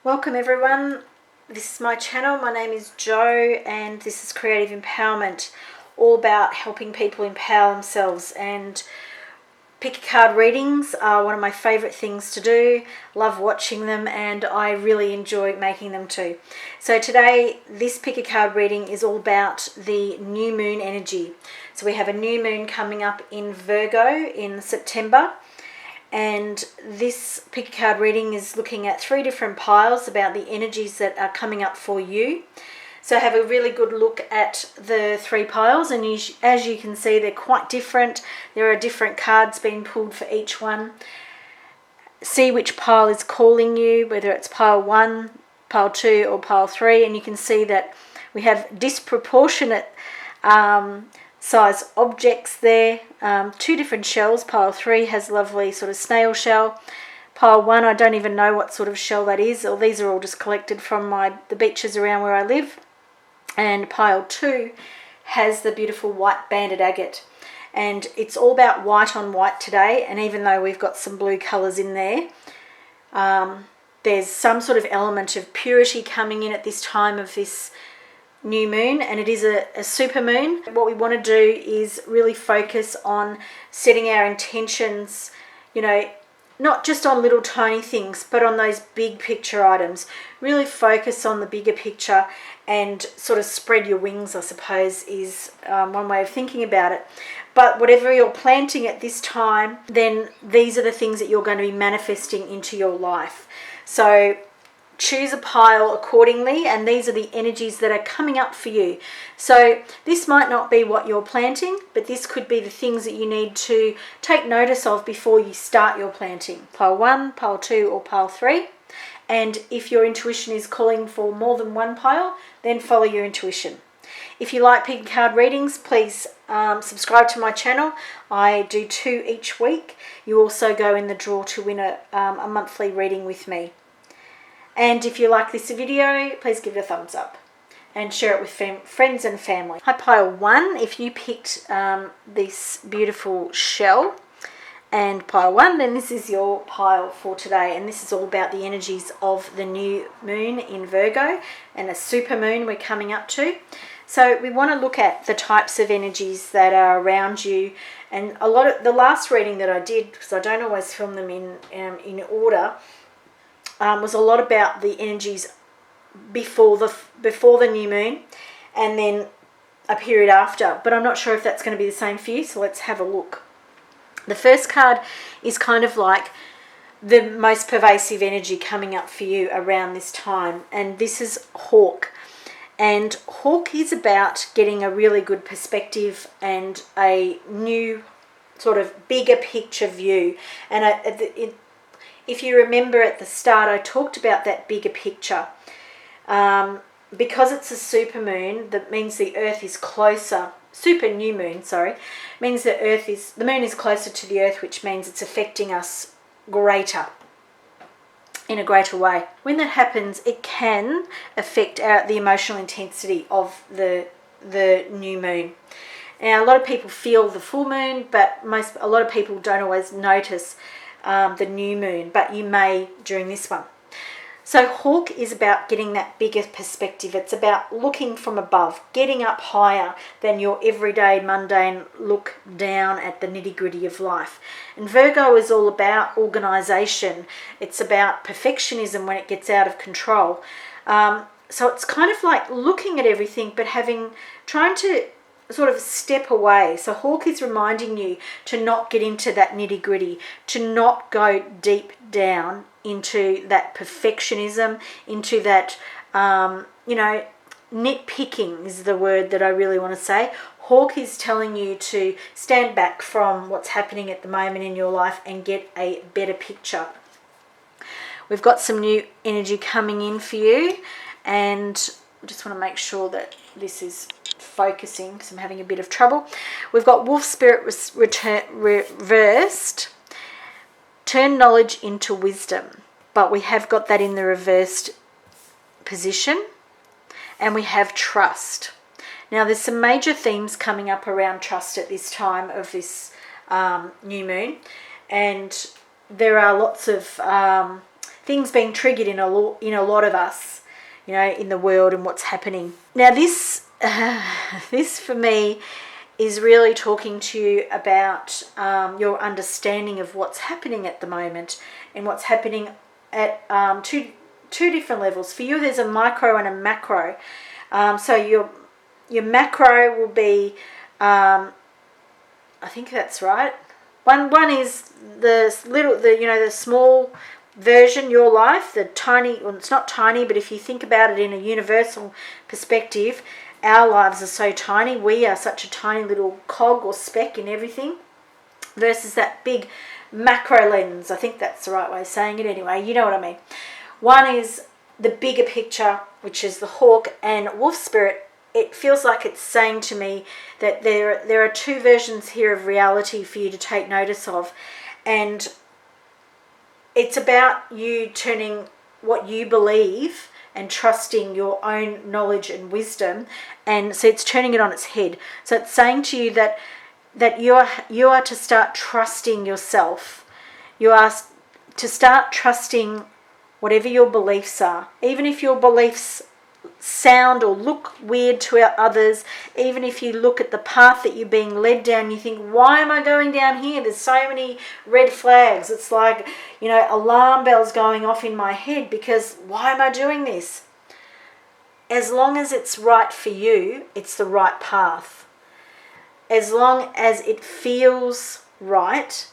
Welcome everyone, this is my channel. My name is Jo and this is Creative Empowerment, all about helping people empower themselves. And pick a card readings are one of my favourite things to do. Love watching them and I really enjoy making them too. So today this pick a card reading is all about the new moon energy. So we have a new moon coming up in Virgo in September. And this pick a card reading is looking at 3 different piles about the energies that are coming up for you. So have a really good look at the 3 piles, and as you can see, they're quite different. There are different cards being pulled for each one. See which pile is calling you, whether it's pile 1, pile 2 or pile 3, and you can see that we have disproportionate size objects there. 2 different shells. Pile 3 has lovely sort of snail shell. Pile 1, I don't even know what sort of shell that is, or these are all just collected from the beaches around where I live. And pile 2 has the beautiful white banded agate, and it's all about white on white today. And even though we've got some blue colors in there, there's some sort of element of purity coming in at this time of this new moon, and it is a super moon. What we want to do is really focus on setting our intentions, you know, not just on little tiny things, but on those big picture items. Really focus on the bigger picture and sort of spread your wings, I suppose, is one way of thinking about it. But whatever you're planting at this time, then these are the things that you're going to be manifesting into your life. So choose a pile accordingly, and these are the energies that are coming up for you. So this might not be what you're planting, but this could be the things that you need to take notice of before you start your planting. Pile 1, pile 2 or pile 3. And if your intuition is calling for more than one pile, then follow your intuition. If you like pick a card readings, please subscribe to my channel. I do 2 each week. You also go in the draw to win a monthly reading with me. And if you like this video, please give it a thumbs up and share it with friends and family. Hi pile 1, if you picked this beautiful shell and pile 1, then this is your pile for today. And this is all about the energies of the new moon in Virgo and a super moon we're coming up to. So we want to look at the types of energies that are around you. And a lot of the last reading that I did, because I don't always film them in order, was a lot about the energies before the new moon and then a period after, but I'm not sure if that's going to be the same for you, so let's have a look. The first card is kind of like the most pervasive energy coming up for you around this time, and this is Hawk. And Hawk is about getting a really good perspective and a new sort of bigger picture view. And if you remember at the start, I talked about that bigger picture. Because it's a super moon, that means the Earth is closer. Super new moon, sorry, means the moon is closer to the Earth, which means it's affecting us in a greater way. When that happens, it can affect the emotional intensity of the new moon. Now, a lot of people feel the full moon, but a lot of people don't always notice the new moon, but you may during this one. So Hawk is about getting that bigger perspective. It's about looking from above, getting up higher than your everyday mundane look down at the nitty-gritty of life. And Virgo is all about organisation. It's about perfectionism when it gets out of control. So it's kind of like looking at everything but trying to sort of step away. So Hawk is reminding you to not get into that nitty-gritty, to not go deep down into that perfectionism, into that, nitpicking is the word that I really want to say. Hawk is telling you to stand back from what's happening at the moment in your life and get a better picture. We've got some new energy coming in for you, and I just want to make sure that this is focusing because I'm having a bit of trouble. We've got Wolf Spirit reversed. Turn knowledge into wisdom, but we have got that in the reversed position. And we have trust. Now there's some major themes coming up around trust at this time of this new moon, and there are lots of things being triggered in a lot of us, in the world and what's happening. Now this this for me is really talking to you about your understanding of what's happening at the moment and what's happening at two different levels. For you, there's a micro and a macro. So your macro will be, I think that's right. One is the small version, your life, the tiny. Well, it's not tiny, but if you think about it in a universal perspective, our lives are so tiny. We are such a tiny little cog or speck in everything, versus that big macro lens. I think that's the right way of saying it anyway. You know what I mean. One is the bigger picture, which is the hawk and wolf spirit. It feels like it's saying to me that there are two versions here of reality for you to take notice of. And it's about you turning what you believe and trusting your own knowledge and wisdom, and so it's turning it on its head. So it's saying to you that you are to start trusting yourself. You are to start trusting whatever your beliefs are, even if your beliefs sound or look weird to others. Even if you look at the path that you're being led down, you think, why am I going down here? There's so many red flags. It's like, alarm bells going off in my head, because why am I doing this? As long as it's right for you, it's the right path. As long as it feels right.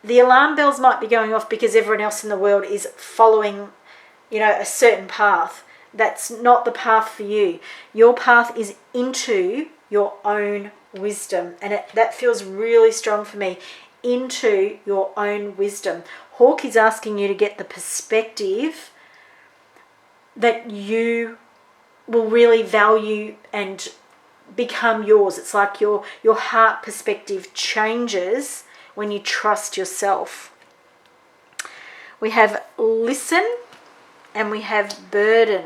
The alarm bells might be going off because everyone else in the world is following, a certain path. That's not the path for you. Your path is into your own wisdom. And that feels really strong for me. Into your own wisdom. Hawk is asking you to get the perspective that you will really value and become yours. It's like your heart perspective changes when you trust yourself. We have listen and we have burden.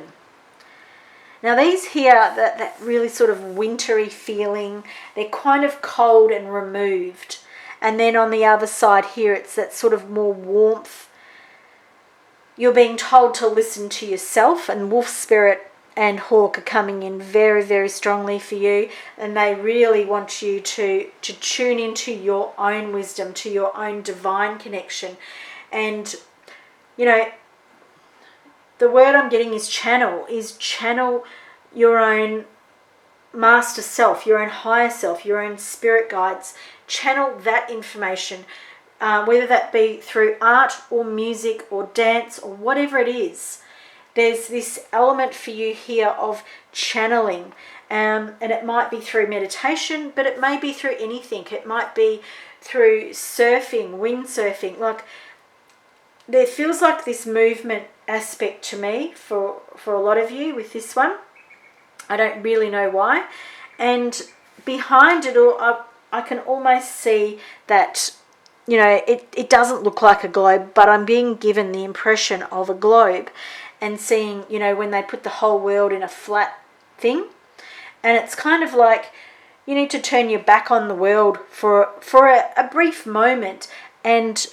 Now these here, that really sort of wintry feeling, they're kind of cold and removed. And then on the other side here, it's that sort of more warmth. You're being told to listen to yourself, and wolf spirit and hawk are coming in very, very strongly for you. And they really want you to tune into your own wisdom, to your own divine connection. And, the word I'm getting is channel your own master self, your own higher self, your own spirit guides. Channel that information, whether that be through art or music or dance or whatever it is. There's this element for you here of channeling, and it might be through meditation, but it may be through anything. It might be through surfing, windsurfing. Like, there feels like this movement aspect to me for a lot of you with this one. I don't really know why. And behind it all, I can almost see that, it doesn't look like a globe, but I'm being given the impression of a globe, and seeing, when they put the whole world in a flat thing. And it's kind of like you need to turn your back on the world for a brief moment and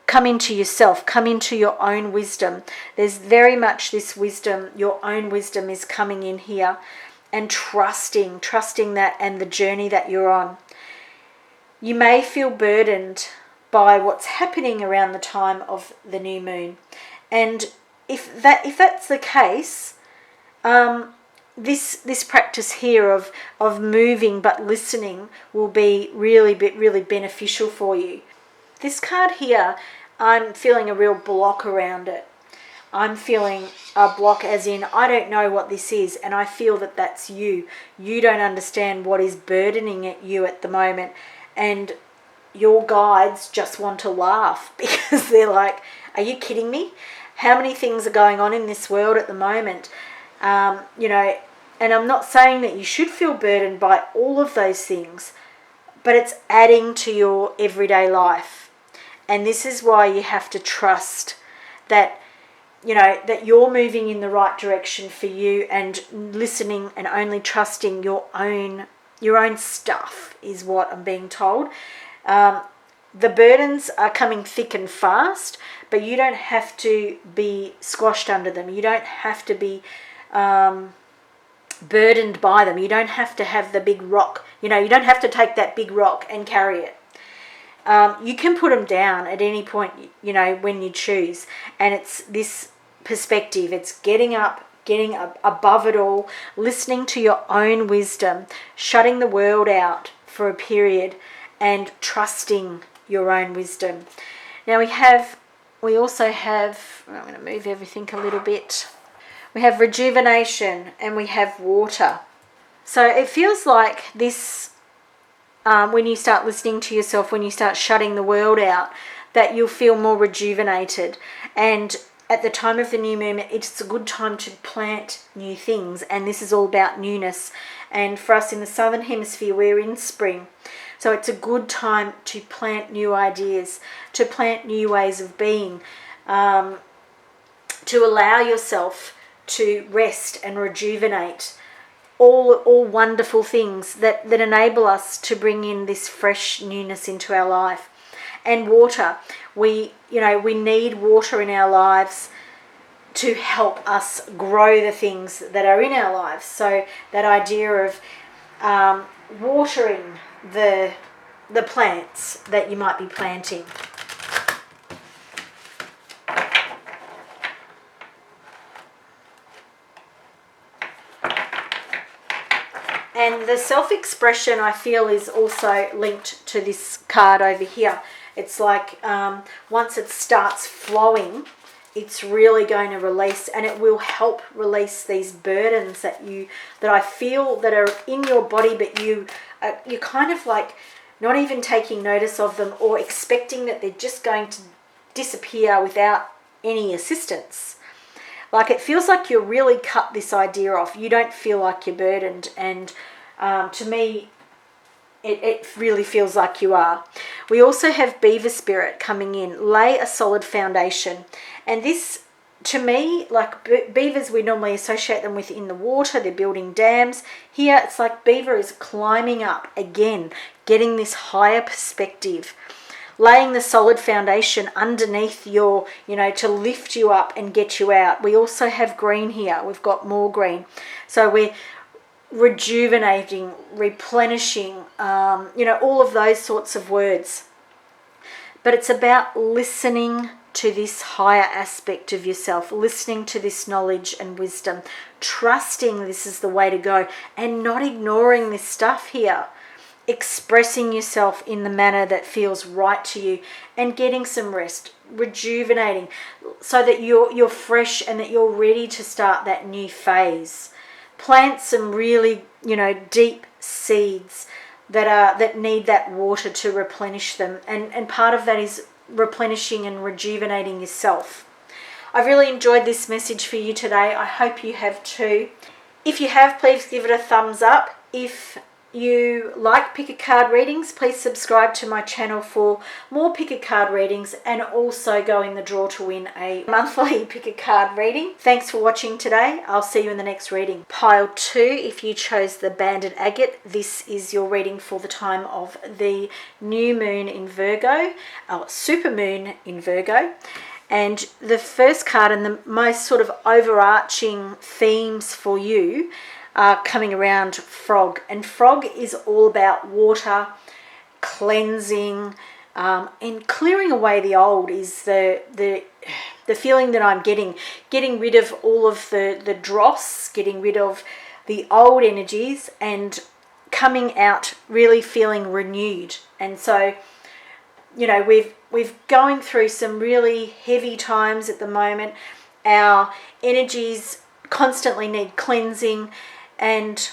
come into yourself, come into your own wisdom. There's very much this wisdom, your own wisdom is coming in here, and trusting that and the journey that you're on. You may feel burdened by what's happening around the time of the new moon. And if that's the case, this practice here of moving but listening will be really beneficial for you. This card here, I'm feeling a real block around it. I'm feeling a block as in, I don't know what this is, and I feel that that's you. You don't understand what is burdening at you at the moment, and your guides just want to laugh because they're like, are you kidding me? How many things are going on in this world at the moment? And I'm not saying that you should feel burdened by all of those things, but it's adding to your everyday life. And this is why you have to trust that, that you're moving in the right direction for you, and listening and only trusting your own stuff is what I'm being told. the burdens are coming thick and fast, but you don't have to be squashed under them. You don't have to be burdened by them. You don't have to have the big rock. You don't have to take that big rock and carry it. You can put them down at any point, when you choose. And it's this perspective. It's getting above it all, listening to your own wisdom, shutting the world out for a period, and trusting your own wisdom. Now we also have, I'm going to move everything a little bit. We have rejuvenation and we have water. So it feels like this, when you start listening to yourself, when you start shutting the world out, that you'll feel more rejuvenated. And at the time of the new moon, it's a good time to plant new things. And this is all about newness. And for us in the Southern Hemisphere, we're in spring. So it's a good time to plant new ideas, to plant new ways of being, to allow yourself to rest and rejuvenate. All wonderful things that enable us to bring in this fresh newness into our life. And water, we need water in our lives to help us grow the things that are in our lives. So that idea of watering the plants that you might be planting. And the self-expression, I feel, is also linked to this card over here. It's like once it starts flowing, it's really going to release, and it will help release these burdens that I feel that are in your body, but you're kind of like not even taking notice of them, or expecting that they're just going to disappear without any assistance. Like it feels like you really cut this idea off. You don't feel like you're burdened, and to me, it really feels like you are. We also have Beaver Spirit coming in. Lay a solid foundation. And this, to me, like beavers, we normally associate them with in the water. They're building dams. Here, it's like beaver is climbing up again, getting this higher perspective. Laying the solid foundation underneath your, to lift you up and get you out. We also have green here. We've got more green. So we're rejuvenating, replenishing, all of those sorts of words. But it's about listening to this higher aspect of yourself, listening to this knowledge and wisdom, trusting this is the way to go, and not ignoring this stuff here. Expressing yourself in the manner that feels right to you, and getting some rest, rejuvenating, so that you're fresh and that you're ready to start that new phase. Plant some really, deep seeds that need that water to replenish them, and part of that is replenishing and rejuvenating yourself. I've really enjoyed this message for you today. I hope you have too. If you have, please give it a thumbs up. If you like pick a card readings, please subscribe to my channel for more pick a card readings, and also go in the draw to win a monthly pick a card reading. Thanks for watching today. I'll see you in the next reading. Pile 2, if you chose the banded agate, this is your reading for the time of the new moon in Virgo, super moon in Virgo. And the first card and the most sort of overarching themes for you are coming around frog. And frog is all about water, cleansing, and clearing away the old is the feeling that I'm getting rid of all of the dross, getting rid of the old energies, and coming out really feeling renewed. And so, we've going through some really heavy times at the moment. Our energies constantly need cleansing. And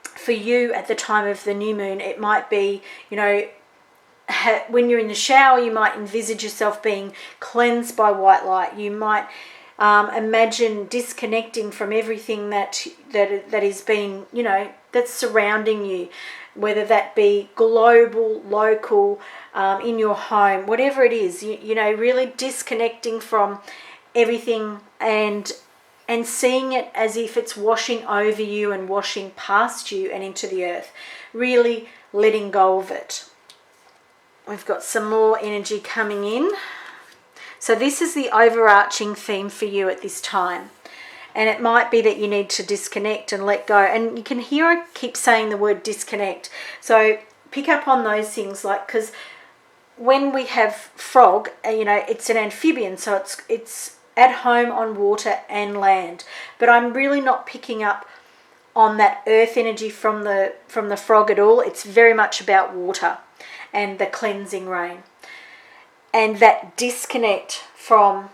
for you at the time of the new moon, it might be, when you're in the shower, you might envisage yourself being cleansed by white light. You might imagine disconnecting from everything that is being, that's surrounding you, whether that be global, local, in your home, whatever it is, really disconnecting from everything and seeing it as if it's washing over you and washing past you and into the earth. Really letting go of it. we've got some more energy coming in. So this is the overarching theme for you at this time. And it might be that you need to disconnect and let go. And you can hear I keep saying the word disconnect. So pick up on those things, like, because when we have frog, you know, it's an amphibian, so it's at home on water and land. But I'm really not picking up on that earth energy from the frog at all. It's very much about water and the cleansing rain. And that disconnect from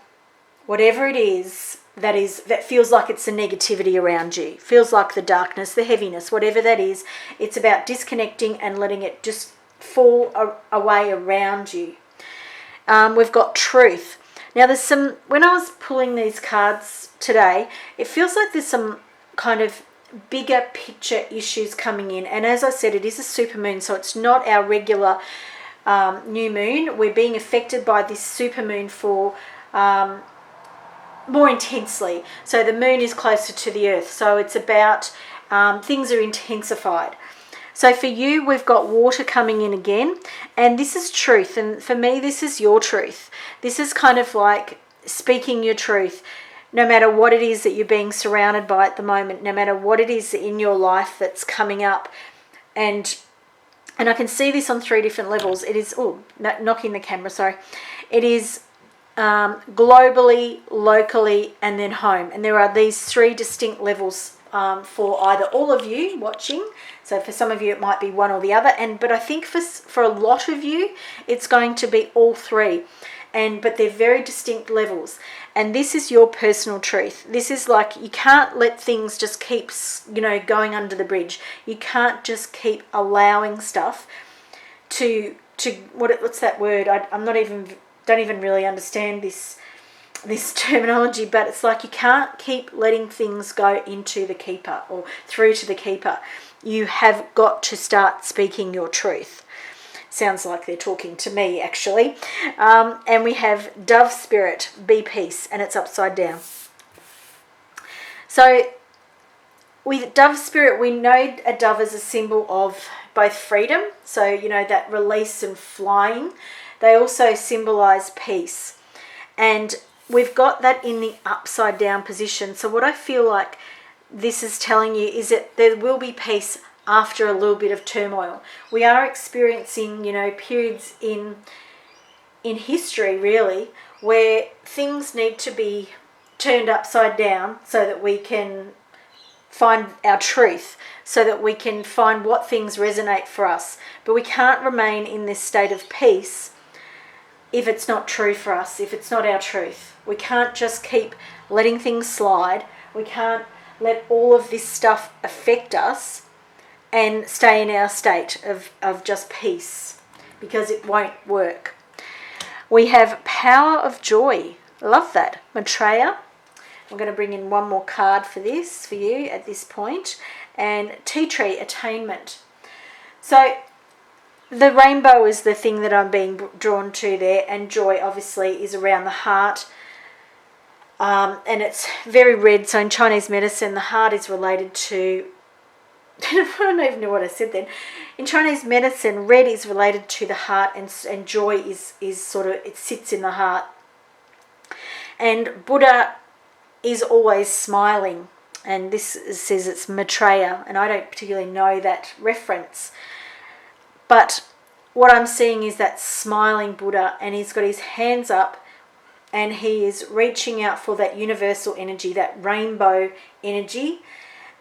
whatever it is that feels like it's the negativity around you, feels like the darkness, the heaviness, whatever that is. It's about disconnecting and letting it just fall away around you. We've got truth. Now there's some, when I was pulling these cards today, it feels like there's some kind of bigger picture issues coming in. And as I said, it is a supermoon, so it's not our regular new moon. We're being affected by this supermoon for more intensely. So the moon is closer to the earth, so it's about things are intensified. So for you, we've got water coming in again, and this is truth. And for me, this is your truth. This is kind of like speaking your truth, no matter what it is that you're being surrounded by at the moment, no matter what it is in your life that's coming up. And I can see this on 3 different levels. It is, knocking the camera, sorry. It is globally, locally, and then home. And there are these 3 distinct levels for either all of you watching. So for some of you, it might be one or the other. But I think for a lot of you, it's going to be all 3. But they're very distinct levels. And this is your personal truth. This is like, you can't let things just keep, going under the bridge. You can't just keep allowing stuff to what's that word? Don't even really understand this terminology, but it's like you can't keep letting things go into the keeper or through to the keeper. You have got to start speaking your truth. Sounds like they're talking to me, actually. And we have dove spirit, be peace, and it's upside down. So with dove spirit, we know a dove is a symbol of both freedom, so that release and flying. They also symbolize peace, and we've got that in the upside down position. So what I feel like this is telling you is that there will be peace after a little bit of turmoil. We are experiencing, periods in history, really, where things need to be turned upside down so that we can find our truth, so that we can find what things resonate for us. But we can't remain in this state of peace if it's not true for us, if it's not our truth. We can't just keep letting things slide. We can't let all of this stuff affect us and stay in our state of just peace, because it won't work. We have power of joy. Love that. Maitreya. I'm going to bring in one more card for you at this point. And tea tree, attainment. So the rainbow is the thing that I'm being drawn to there, and joy obviously is around the heart. And it's very red. So in Chinese medicine, the heart is related to, I don't even know what I said then. In Chinese medicine, red is related to the heart, and joy is sort of, it sits in the heart. And Buddha is always smiling, and this says it's Maitreya, and I don't particularly know that reference. But what I'm seeing is that smiling Buddha, and he's got his hands up, and he is reaching out for that universal energy, that rainbow energy,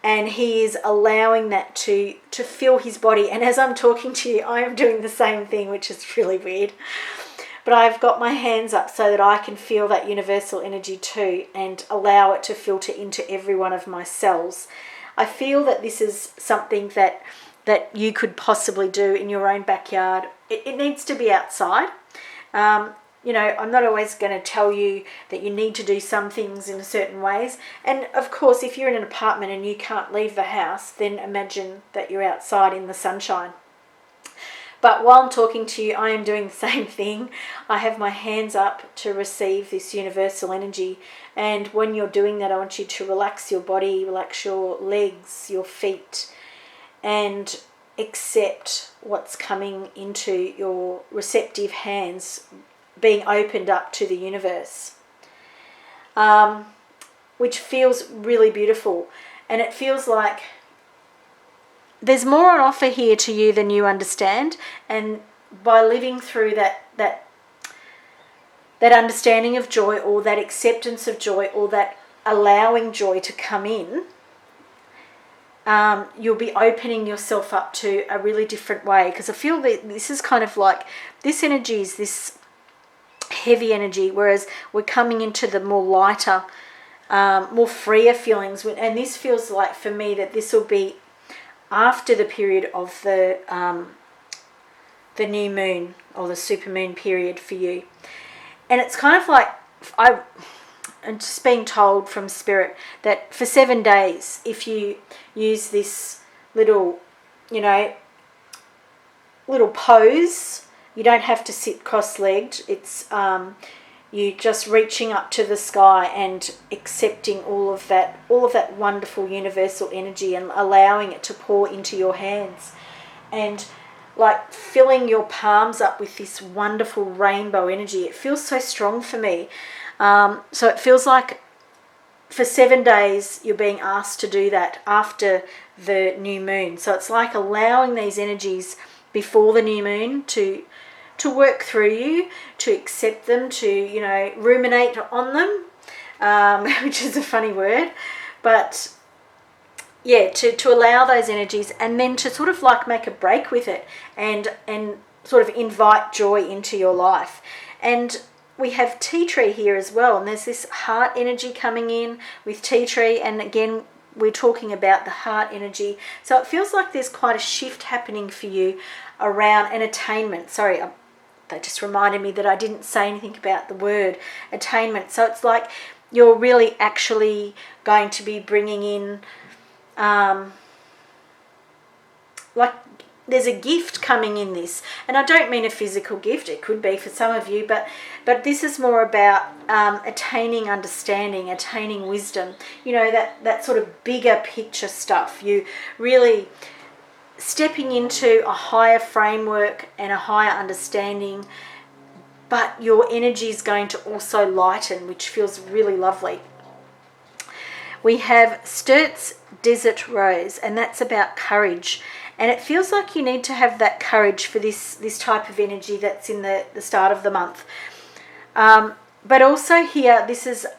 and he is allowing that to fill his body. And as I'm talking to you, I am doing the same thing, which is really weird. But I've got my hands up so that I can feel that universal energy too, and allow it to filter into every one of my cells. I feel that this is something that you could possibly do in your own backyard. It needs to be outside. I'm not always going to tell you that you need to do some things in certain ways. And of course, if you're in an apartment and you can't leave the house, then imagine that you're outside in the sunshine. But while I'm talking to you, I am doing the same thing. I have my hands up to receive this universal energy. And when you're doing that, I want you to relax your body, relax your legs, your feet, and accept what's coming into your receptive hands, being opened up to the universe, which feels really beautiful. And it feels like there's more on offer here to you than you understand. And by living through that understanding of joy, or that acceptance of joy, or that allowing joy to come in, you'll be opening yourself up to a really different way. Because I feel that this is kind of like, this energy is this heavy energy, whereas we're coming into the more lighter, more freer feelings. And this feels like, for me, that this will be after the period of the new moon, or the supermoon period for you. And it's kind of like, I'm just being told from Spirit that for 7 days, if you use this little, little pose, you don't have to sit cross-legged. It's you just reaching up to the sky and accepting all of that wonderful universal energy, and allowing it to pour into your hands, and like filling your palms up with this wonderful rainbow energy. It feels so strong for me. So it feels like for 7 days you're being asked to do that after the new moon. So it's like allowing these energies before the new moon to work through you, to accept them, to, ruminate on them, which is a funny word. But yeah, to allow those energies, and then to sort of like make a break with it, and sort of invite joy into your life. And we have tea tree here as well, and there's this heart energy coming in with tea tree, and again we're talking about the heart energy. So it feels like there's quite a shift happening for you around an attainment. Sorry, that just reminded me that I didn't say anything about the word attainment. So it's like you're really actually going to be bringing in, like there's a gift coming in this. And I don't mean a physical gift, it could be for some of you, but this is more about attaining understanding, attaining wisdom, that sort of bigger picture stuff. You really stepping into a higher framework and a higher understanding, but your energy is going to also lighten, which feels really lovely. We have Sturt's Desert Rose, and that's about courage. And it feels like you need to have that courage for this type of energy that's in the start of the month. But also here,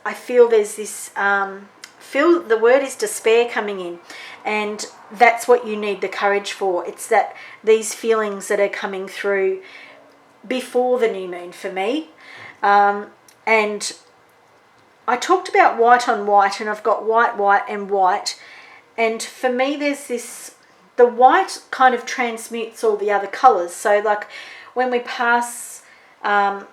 I feel there's this, the word is despair coming in. And that's what you need the courage for. It's that these feelings that are coming through before the new moon for me. And I talked about white on white, and I've got white, white and white. And for me, there's this, the white kind of transmutes all the other colours. So like when we pass a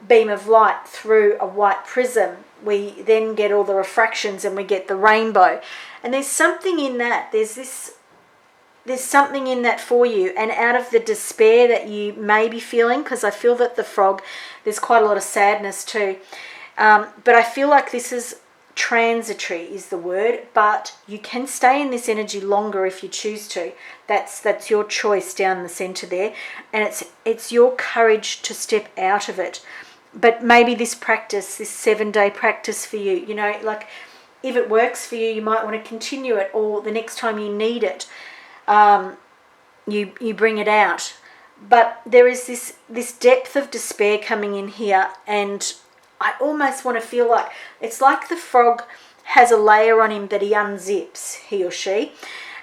beam of light through a white prism, we then get all the refractions and we get the rainbow. And there's something in that. There's something in that for you. And out of the despair that you may be feeling, because I feel that the frog, there's quite a lot of sadness too. But I feel like this is transitory is the word, but you can stay in this energy longer if you choose to. That's your choice down the center there, and it's your courage to step out of it. But maybe this 7-day practice for you, like if it works for you, you might want to continue it, or the next time you need it, you bring it out. But there is this depth of despair coming in here, and I almost want to feel like it's like the frog has a layer on him that he unzips, he or she,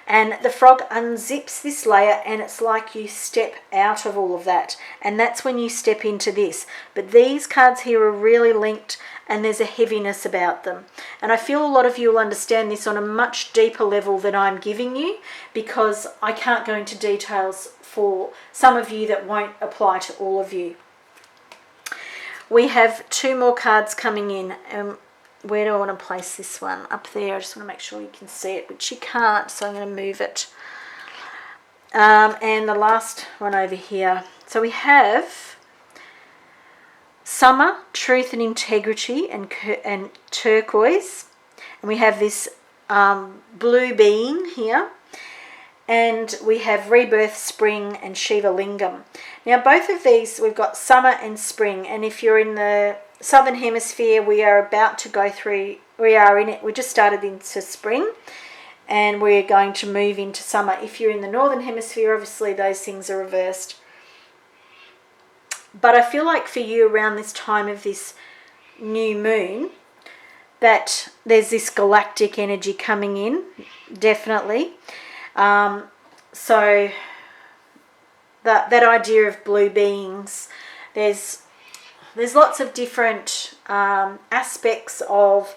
and the frog unzips this layer, and it's like you step out of all of that, and that's when you step into this. But these cards here are really linked, and there's a heaviness about them, and I feel a lot of you will understand this on a much deeper level than I'm giving you, because I can't go into details for some of you that won't apply to all of you. We have 2 more cards coming in. Where do I want to place this one? Up there. I just want to make sure you can see it, which you can't, so I'm going to move it. And the last one over here. So we have Summer, Truth and Integrity, and Turquoise. And we have this blue being here. and we have rebirth, spring, and Shiva Lingam. Now both of these, we've got summer and spring, and if you're in the southern hemisphere, we are about to go through, we just started into spring, and we're going to move into summer. If you're in the northern hemisphere, obviously those things are reversed. But I feel like for you around this time of this new moon, that there's this galactic energy coming in, definitely. So that idea of blue beings, there's lots of different aspects of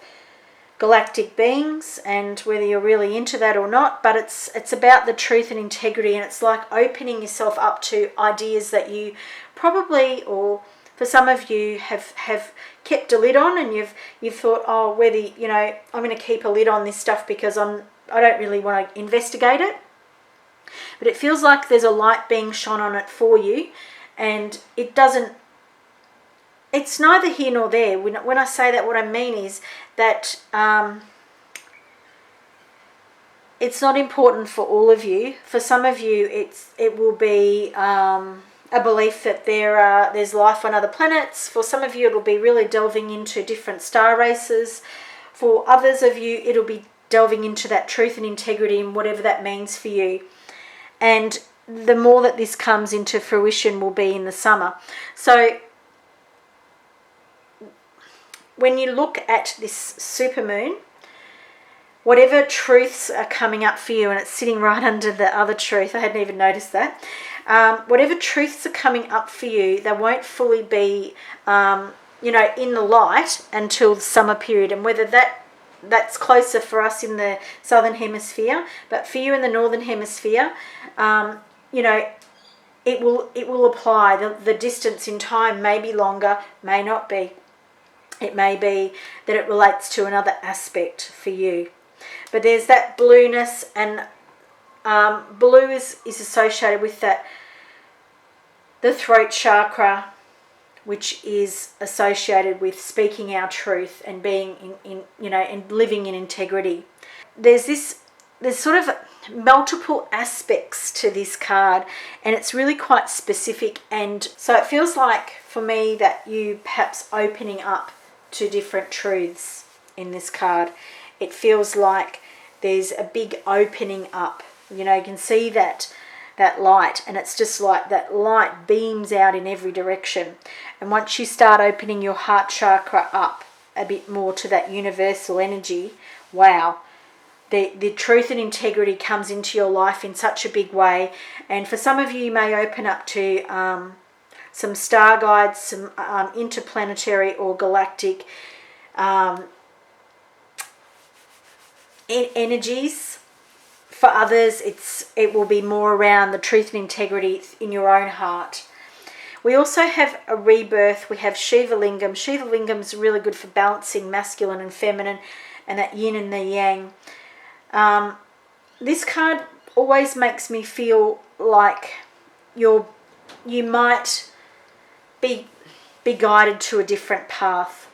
galactic beings, and whether you're really into that or not, but it's about the truth and integrity, and it's like opening yourself up to ideas that you probably, or for some of you, have kept a lid on, and you've thought, oh, whether, you know, I'm going to keep a lid on this stuff because I don't really want to investigate it. But it feels like there's a light being shone on it for you, and it's neither here nor there. When I say that, what I mean is that it's not important for all of you. For some of you, it will be a belief that there's life on other planets. For some of you, it'll be really delving into different star races. For others of you, it'll be delving into that truth and integrity and whatever that means for you. And the more that this comes into fruition will be in the summer. So when you look at this supermoon, whatever truths are coming up for you, and it's sitting right under the other truth, I hadn't even noticed that. Whatever truths are coming up for you, they won't fully be, in the light until the summer period. And whether that's closer for us in the southern hemisphere, but for you in the northern hemisphere, it will apply. The distance in time may be longer, may not be. It may be that it relates to another aspect for you. But there's that blueness, and blue is associated with the throat chakra, which is associated with speaking our truth and being and living in integrity. There's sort of multiple aspects to this card, and it's really quite specific, and so it feels like for me that you perhaps opening up to different truths in this card. It feels like there's a big opening up. You can see that light, and it's just like that light beams out in every direction. And once you start opening your heart chakra up a bit more to that universal energy, wow, the truth and integrity comes into your life in such a big way. And for some of you, you may open up to some star guides, some interplanetary or galactic energies. For others, it will be more around the truth and integrity in your own heart. We also have a rebirth. We have Shiva Lingam. Shiva Lingam is really good for balancing masculine and feminine, and that yin and the yang. This card always makes me feel like you might be guided to a different path,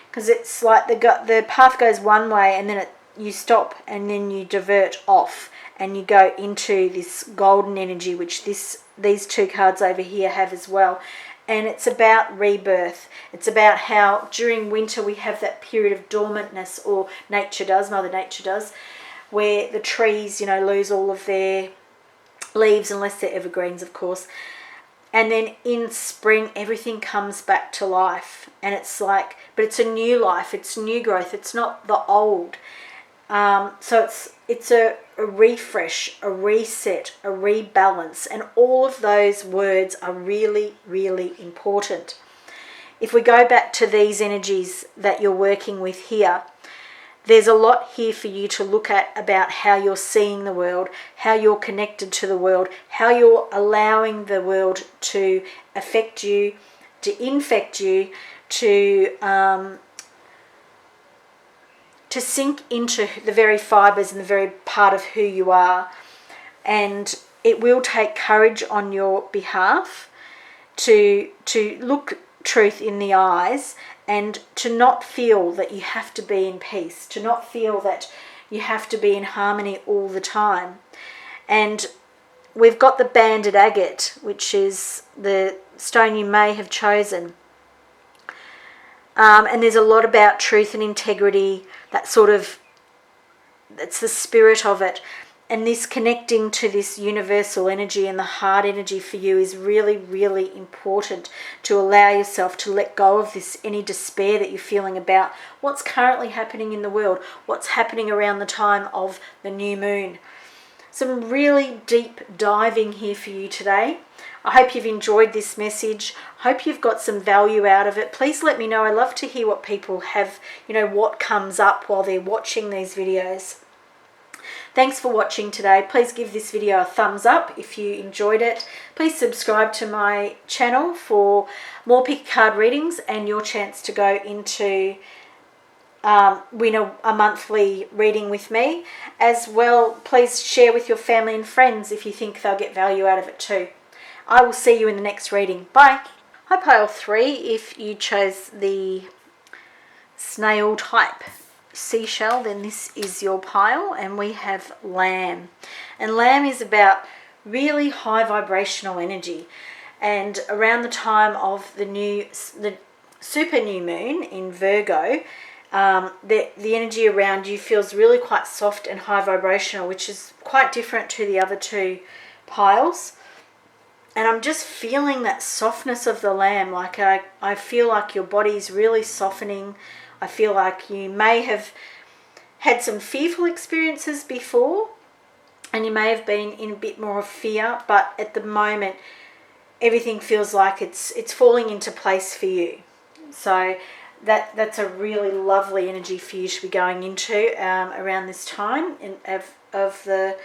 because it's like the path goes one way, and then you stop, and then you divert off, and you go into this golden energy, which these two cards over here have as well. And it's about rebirth. It's about how during winter we have that period of dormantness, or Mother Nature does, where the trees, lose all of their leaves, unless they're evergreens, of course. And then in spring, everything comes back to life. And it's like, but it's a new life, it's new growth, it's not the old. So it's a refresh, a reset, a rebalance, and all of those words are really, really important. If we go back to these energies that you're working with here, there's a lot here for you to look at about how you're seeing the world, how you're connected to the world, how you're allowing the world to affect you, to infect you, to sink into the very fibres and the very part of who you are. And it will take courage on your behalf to look truth in the eyes, and to not feel that you have to be in peace, to not feel that you have to be in harmony all the time. And we've got the banded agate, which is the stone you may have chosen. And there's a lot about truth and integrity, that's the spirit of it. And this connecting to this universal energy and the heart energy for you is really, really important, to allow yourself to let go of any despair that you're feeling about what's currently happening in the world, what's happening around the time of the new moon. Some really deep diving here for you today. I hope you've enjoyed this message. I hope you've got some value out of it. Please let me know. I love to hear what people have, what comes up while they're watching these videos. Thanks for watching today. Please give this video a thumbs up if you enjoyed it. Please subscribe to my channel for more pick a card readings and your chance to go into win a monthly reading with me. As well, please share with your family and friends if you think they'll get value out of it too. I will see you in the next reading. Bye. Hi pile 3, if you chose the snail type seashell, then this is your pile. And we have lamb, and lamb is about really high vibrational energy. And around the time of the super new moon in Virgo, the energy around you feels really quite soft and high vibrational, which is quite different to the other two piles. And I'm just feeling that softness of the lamb. Like I feel like your body's really softening. I feel like you may have had some fearful experiences before, and you may have been in a bit more of fear, but at the moment everything feels like it's falling into place for you. So that's a really lovely energy for you to be going into around this time of the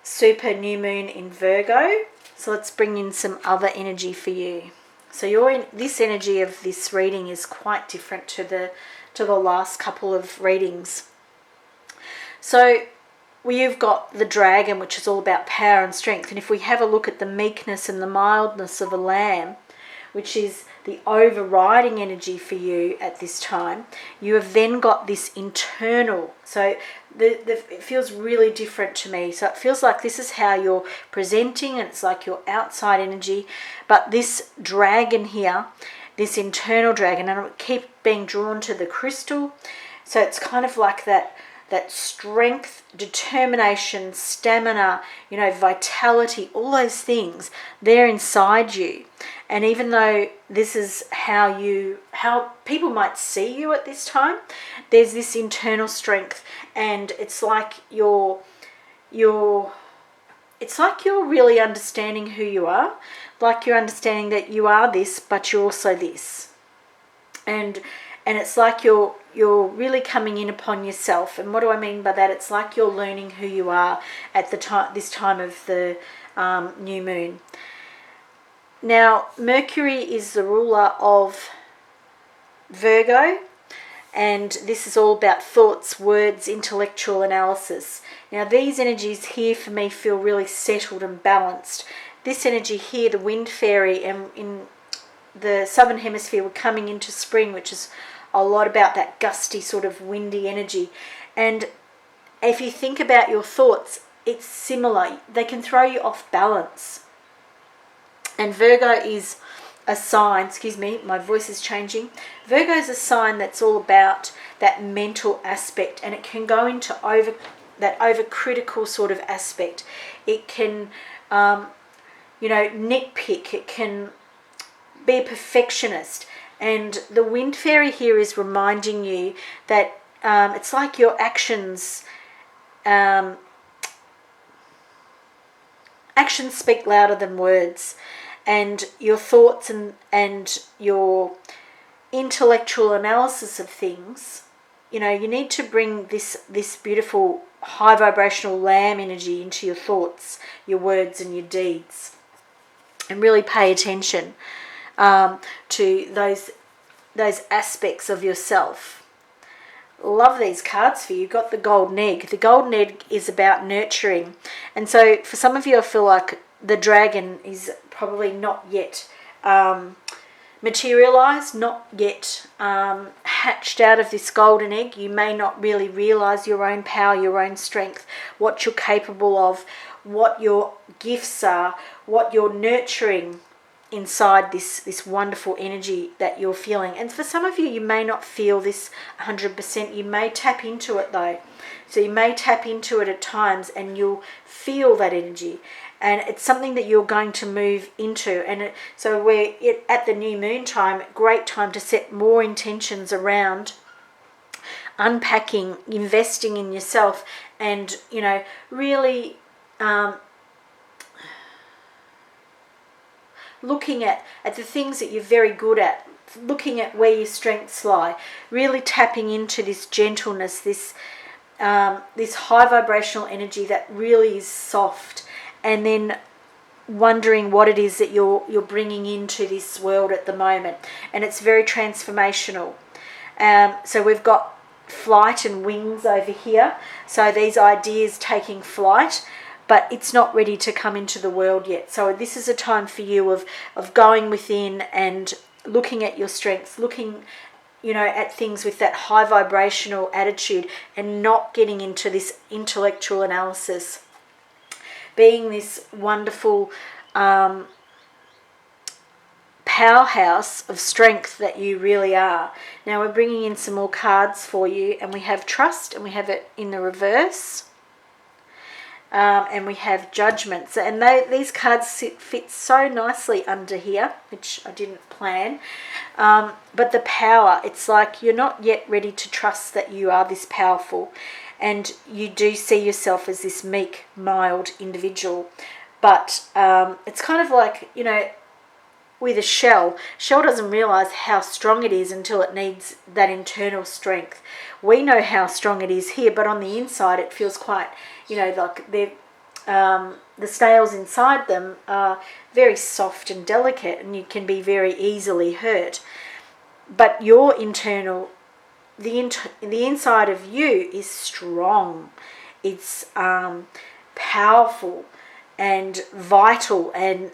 super new moon in Virgo. So let's bring in some other energy for you. So this energy of this reading is quite different to the last couple of readings. So you've got the dragon, which is all about power and strength. And if we have a look at the meekness and the mildness of a lamb, which is the overriding energy for you at this time, you have then got this internal. So it feels really different to me. So it feels like this is how you're presenting, and it's like your outside energy. But this dragon here, this internal dragon, and I keep being drawn to the crystal. So it's kind of like that strength, determination, stamina, vitality, all those things, they're inside you. And even though this is how people might see you at this time, there's this internal strength, and it's like you're really understanding who you are, like you're understanding that you are this, but you're also this. And it's like you're really coming in upon yourself. And what do I mean by that? It's like you're learning who you are at this time of the new moon. Now, Mercury is the ruler of Virgo, and this is all about thoughts, words, intellectual analysis. Now, these energies here for me feel really settled and balanced. This energy here, the wind fairy, and in the southern hemisphere, we're coming into spring, which is a lot about that gusty sort of windy energy. And if you think about your thoughts, it's similar. They can throw you off balance. And Virgo is a sign, excuse me, my voice is changing. Virgo is a sign that's all about that mental aspect, and it can go into overcritical sort of aspect. It can, nitpick. It can be a perfectionist. And the wind fairy here is reminding you that it's like your actions speak louder than words, and your thoughts and your intellectual analysis of things. You need to bring this beautiful high vibrational lamb energy into your thoughts, your words, and your deeds, and really pay attention to those aspects of yourself. Love these cards for you. You've got the golden egg. The golden egg is about nurturing. And so for some of you, I feel like the dragon is probably not yet materialized, not yet hatched out of this golden egg. You may not really realize your own power, your own strength, what you're capable of, what your gifts are, what you're nurturing inside this wonderful energy that you're feeling. And for some of you, you may not feel this 100%. You may tap into it though. So you may tap into it at times and you'll feel that energy. And it's something that you're going to move into. And so we're at the new moon time, great time to set more intentions around unpacking, investing in yourself, and, really looking at the things that you're very good at, looking at where your strengths lie, really tapping into this gentleness, this high vibrational energy that really is soft, and then wondering what it is that you're bringing into this world at the moment. And it's very transformational. So we've got flight and wings over here. So these ideas taking flight, but it's not ready to come into the world yet. So this is a time for you of going within and looking at your strengths, looking at things with that high vibrational attitude, and not getting into this intellectual analysis. Being this wonderful powerhouse of strength that you really are. Now we're bringing in some more cards for you, and we have trust, and we have it in the reverse. And we have judgments, and these cards fit so nicely under here, which I didn't plan. But the power, it's like you're not yet ready to trust that you are this powerful, and you do see yourself as this meek, mild individual. But it's kind of like, with a shell doesn't realize how strong it is until it needs that internal strength. We know how strong it is here, but on the inside it feels quite, like the snails inside them are very soft and delicate, and you can be very easily hurt. But your internal, the inside of you is strong. It's powerful and vital, and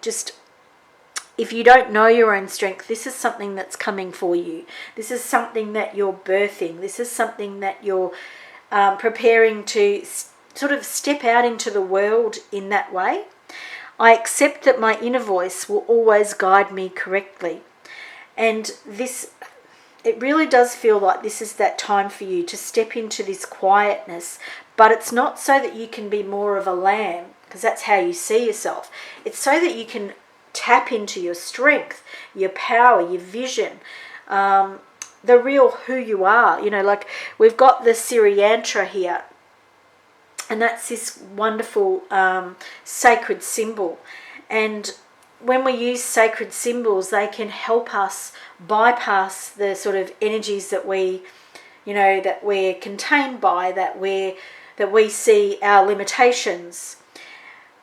just, if you don't know your own strength, this is something that's coming for you. This is something that you're birthing. This is something that you're preparing to sort of step out into the world in that way. I accept that my inner voice will always guide me correctly. And it really does feel like this is that time for you to step into this quietness, but it's not so that you can be more of a lamb, because that's how you see yourself. It's so that you can tap into your strength, your power, your vision, the real who you are. Like we've got the Siriyantra here, and that's this wonderful sacred symbol. And when we use sacred symbols, they can help us bypass the sort of energies that we're contained by, that we see our limitations.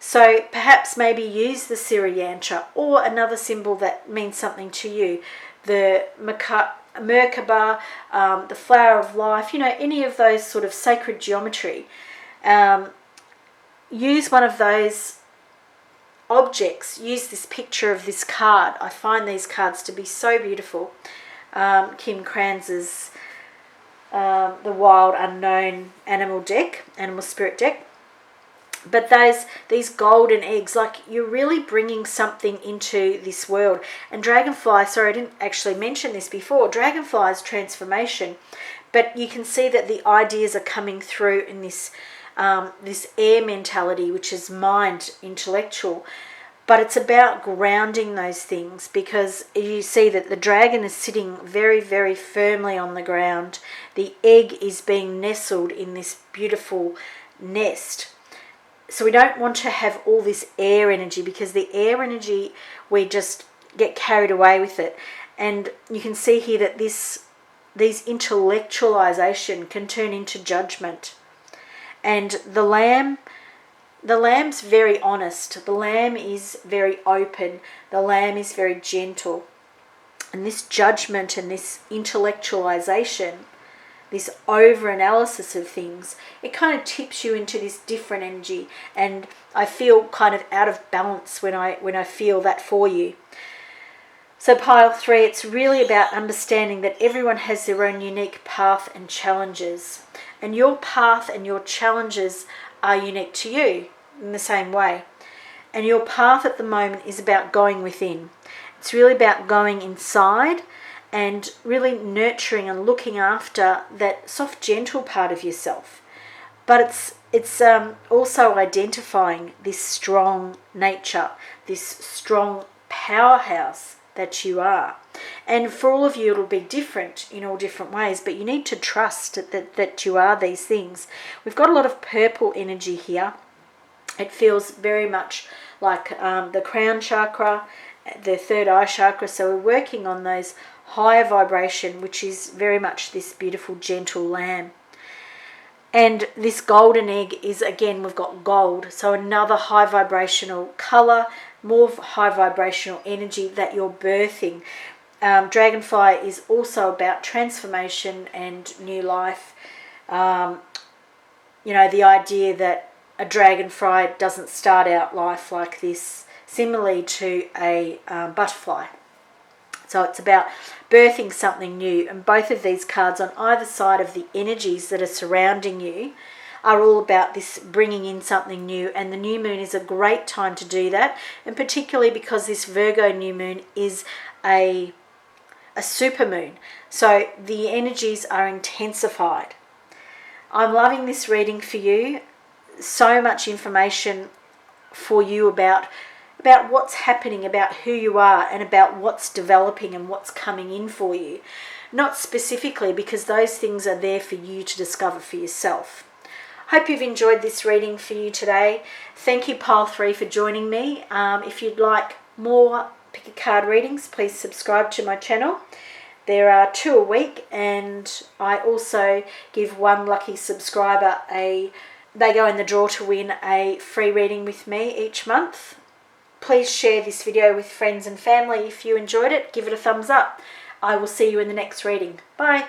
So perhaps maybe use the Siriyantra or another symbol that means something to you. The Merkaba, the flower of life, any of those sort of sacred geometry. Use one of those objects. Use this picture of this card. I find these cards to be so beautiful. Kim Kranz's the Wild Unknown Animal Spirit deck. But these golden eggs, like you're really bringing something into this world. And dragonfly, sorry, I didn't actually mention this before. Dragonfly is transformation, but you can see that the ideas are coming through in this air mentality, which is mind, intellectual. But it's about grounding those things, because you see that the dragon is sitting very, very firmly on the ground. The egg is being nestled in this beautiful nest. So we don't want to have all this air energy, because the air energy, we just get carried away with it. And you can see here that these intellectualization can turn into judgment. And the lamb's very honest. The lamb is very open. The lamb is very gentle. And this judgment and this intellectualization, this over-analysis of things, it kind of tips you into this different energy. And I feel kind of out of balance when I feel that for you. So pile 3, it's really about understanding that everyone has their own unique path and challenges. And your path and your challenges are unique to you in the same way. And your path at the moment is about going within. It's really about going inside and really nurturing and looking after that soft, gentle part of yourself. But it's also identifying this strong nature, this strong powerhouse that you are. And for all of you, it'll be different in all different ways, but you need to trust that you are these things. We've got a lot of purple energy here. It feels very much like the crown chakra, the third eye chakra. So we're working on those higher vibration, which is very much this beautiful, gentle lamb. And this golden egg is, again, we've got gold. So another high vibrational color, more high vibrational energy that you're birthing. Dragonfly is also about transformation and new life. You know, the idea that a dragonfly doesn't start out life like this, similarly to a butterfly. So it's about birthing something new. And both of these cards on either side of the energies that are surrounding you are all about this bringing in something new. And the new moon is a great time to do that. And particularly because this Virgo new moon is a super moon. So the energies are intensified. I'm loving this reading for you. So much information for you about what's happening, about who you are, and about what's developing and what's coming in for you. Not specifically, because those things are there for you to discover for yourself. Hope you've enjoyed this reading for you today. Thank you, Pile 3, for joining me. If you'd like more pick a card readings, please subscribe to my channel. There are 2 a week, and I also give one lucky subscriber they go in the draw to win a free reading with me each month. Please share this video with friends and family if you enjoyed it. Give it a thumbs up. I will see you in the next reading. Bye.